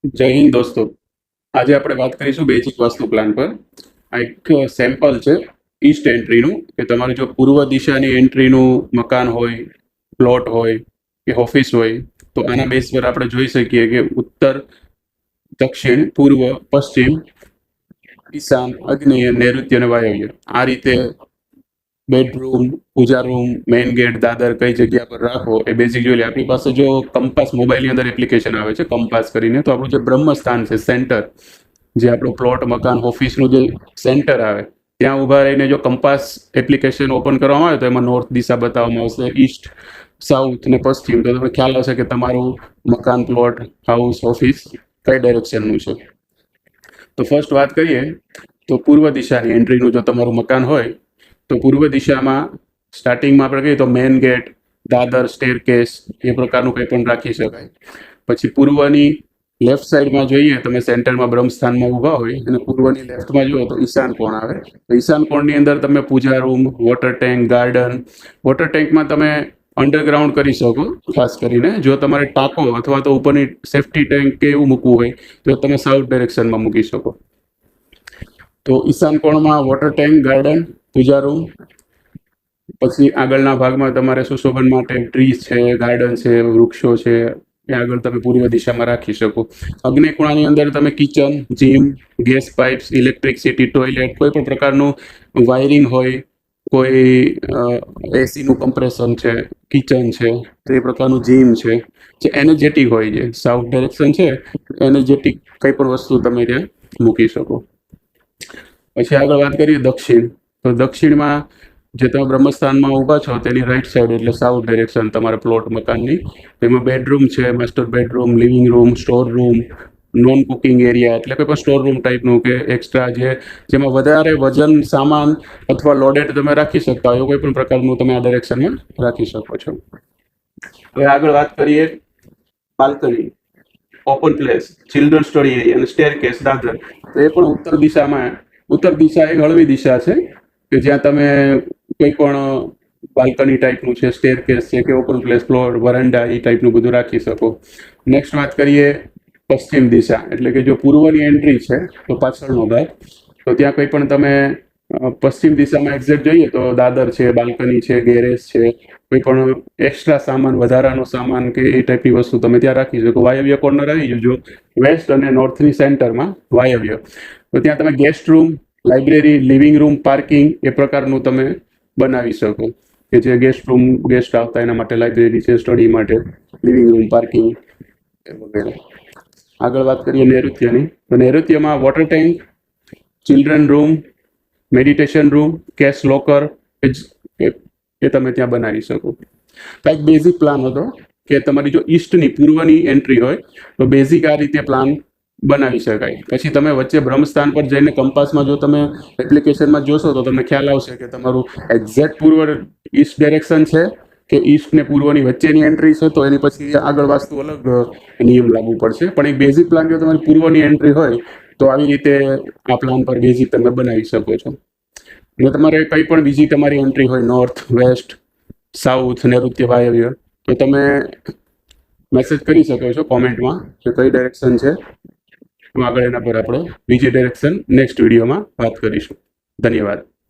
જય હિન્દ દોસ્તો. આજે આપણે વાત કરીશું બેઝિક વાસ્તુ પ્લાન પર. આ એક સેમ્પલ છે ઈસ્ટ એન્ટ્રીનું, કે તમારે જો પૂર્વ દિશાની એન્ટ્રીનું મકાન હોય, પ્લોટ હોય કે ઓફિસ હોય, તો આના બેઝ પર આપણે જોઈ શકીએ કે ઉત્તર, દક્ષિણ, પૂર્વ, પશ્ચિમ, ઈશાન, અગ્નેય, નૈઋત્ય અને વાયવ્ય, આ રીતે બેડરૂમ, પૂજા રૂમ, મેઇન ગેટ, દાદર કઈ જગ્યા પર રાખવો એ બેઝિક જોઈ લે. આપણી પાસે જો કંપાસ મોબાઈલની અંદર એપ્લિકેશન આવે છે કંપાસ કરીને, તો આપણું જે બ્રહ્મસ્થાન છે, સેન્ટર, જે આપણો પ્લોટ, મકાન, ઓફિસનું જે સેન્ટર આવે, ત્યાં ઊભા રહીને જો કંપાસ એપ્લિકેશન ઓપન કરવામાં આવે તો એમાં નોર્થ દિશા બતાવવામાં આવશે, ઈસ્ટ, સાઉથ ને પશ્ચિમ. તો તમને ખ્યાલ હશે કે તમારું મકાન, પ્લોટ, હાઉસ, ઓફિસ કઈ ડાયરેક્શનનું છે. તો ફર્સ્ટ વાત કરીએ તો પૂર્વ દિશાની એન્ટ્રીનું જો તમારું મકાન હોય તો પૂર્વ દિશામાં સ્ટાર્ટિંગમાં આપણે કહીએ તો મેઇન ગેટ, દાદર, સ્ટેરકેસ એ પ્રકારનું કંઈ પણ રાખી શકાય. પછી પૂર્વની લેફ્ટ સાઈડમાં જોઈએ, તમે સેન્ટરમાં બ્રહ્મસ્થાનમાં ઊભા હોય અને પૂર્વની લેફ્ટમાં જુઓ તો ઈશાન કોણ આવે. તો ઈશાન કોણની અંદર તમે પૂજા room, water tank, garden, water ટેન્કમાં તમે અંડરગ્રાઉન્ડ કરી શકો. ખાસ કરીને જો તમારે ટાંકો અથવા તો ઉપરની સેફ્ટી ટેન્ક કે એવું મૂકવું હોય તો તમે સાઉથ ડાયરેક્શનમાં મૂકી શકો. તો ઈશાન કોણમાં વોટર ટેન્ક, ગાર્ડન, પૂજા રૂમ. પછી આગળના ભાગમાં તમારે સુશોભન માટે ટ્રીઝ છે, ગાર્ડન છે, વૃક્ષો છે, એ આગળ તમે પૂર્વ દિશામાં રાખી શકો. અગ્નિ ખૂણાની અંદર તમે kitchen, gym, gas pipes, electricity, toilet, કોઈ પણ પ્રકારનું વાયરિંગ હોય, કોઈ એસીનું કમ્પ્રેશન છે, કિચન છે, તો એ પ્રકારનું જીમ છે, જે એનર્જેટિક હોય, જે સાઉથ ડાયરેક્શન છે, એનર્જેટિક કંઈ પણ વસ્તુ તમે ત્યાં મૂકી શકો. પછી આગળ વાત કરીએ દક્ષિણ. તો દક્ષિણમાં જે તમે બ્રહ્મસ્થાનમાં ઊભા છો તેની રાઈટ સાઈડ એટલે સાઉથ ડાયરેક્શન તમારા પ્લોટ મકાનની, એમાં બેડરૂમ છે, master bedroom, living room, store room, non cooking area એટલે કોઈ પણ સ્ટોર રૂમ ટાઈપનું કે એક્સ્ટ્રા જેમાં વધારે વજન, સામાન અથવા લોડેડ તમે રાખી શકતા હોય એવું કોઈ પણ પ્રકારનું તમે આ ડાયરેક્શનમાં રાખી શકો છો. હવે આગળ વાત કરીએ balcony, open place, children study area અને સ્ટેરકેસ, દાદર. તો એ પણ ઉત્તર દિશામાં, ઉત્તર દિશા એક હળવી દિશા છે કે જ્યાં તમે કોઈ પણ બાલ્કની ટાઈપનું છે, સ્ટેરકેસ છે કે ઓપન પ્લેસ, ફ્લોર, વરંડા એ ટાઈપનું બધું રાખી શકો. નેક્સ્ટ વાત કરીએ પશ્ચિમ દિશા, એટલે કે જો પૂર્વની એન્ટ્રી છે તો પાછળનો ભાગ, તો ત્યાં કંઈ પણ તમે પશ્ચિમ દિશામાં એક્ઝેક્ટ જોઈએ તો દાદર છે, બાલ્કની છે, ગેરેજ છે, કોઈ પણ એક્સ્ટ્રા સામાન, વધારાનો સામાન કે એ ટાઈપની વસ્તુ તમે ત્યાં રાખી શકો. વાયવ્ય કોર્નર આવી જજો, વેસ્ટ અને નોર્થની સેન્ટરમાં વાયવ્ય, તો ત્યાં તમે guest room, library, living room, parking એ પ્રકારનું તમે બનાવી શકો, કે જે ગેસ્ટ રૂમ, ગેસ્ટ આવતા એના માટે લાઇબ્રેરી છે, સ્ટડી માટે લિવિંગ રૂમ, પાર્કિંગ વગેરે. આગળ વાત કરીએ નૈઋત્યની. તો નૈઋત્યમાં water tank, children room, meditation room, cash locker એ તમે ત્યાં બનાવી શકો. તો એક બેઝિક પ્લાન હતો કે તમારી જો ઈસ્ટની, પૂર્વની એન્ટ્રી હોય તો બેઝિક આ રીતે પ્લાન બનાવી શકાય. પછી તમે વચ્ચે બ્રહ્મસ્થાન પર જઈને કંપાસમાં જો તમે એપ્લિકેશનમાં જોશો તો તમને ખ્યાલ આવશે કે તમારું એક્ઝેક્ટ પૂર્વ ઈસ્ટ ડાયરેક્શન છે કે ઈસ્ટ ને પૂર્વની વચ્ચેની એન્ટ્રી છે, તો એની પછી આગળ વાસ્તુ અલગ નિયમ લાગુ પડશે. પણ એક બેઝિક પ્લાન જો તમારી પૂર્વની એન્ટ્રી હોય તો આવી રીતે આ પ્લાન પર બેઝિક તમે બનાવી શકો છો. અને તમારે કંઈ પણ બીજી તમારી એન્ટ્રી હોય, નોર્થ, વેસ્ટ, સાઉથ, નૈઋત્ય, વાયવ્ય, તો તમે મેસેજ કરી શકો છો કોમેન્ટમાં કે કઈ ડાયરેક્શન છે. આગળ એના પર આપણે બીજી ડાયરેક્શન નેક્સ્ટ વિડીયોમાં વાત કરીશું. ધન્યવાદ.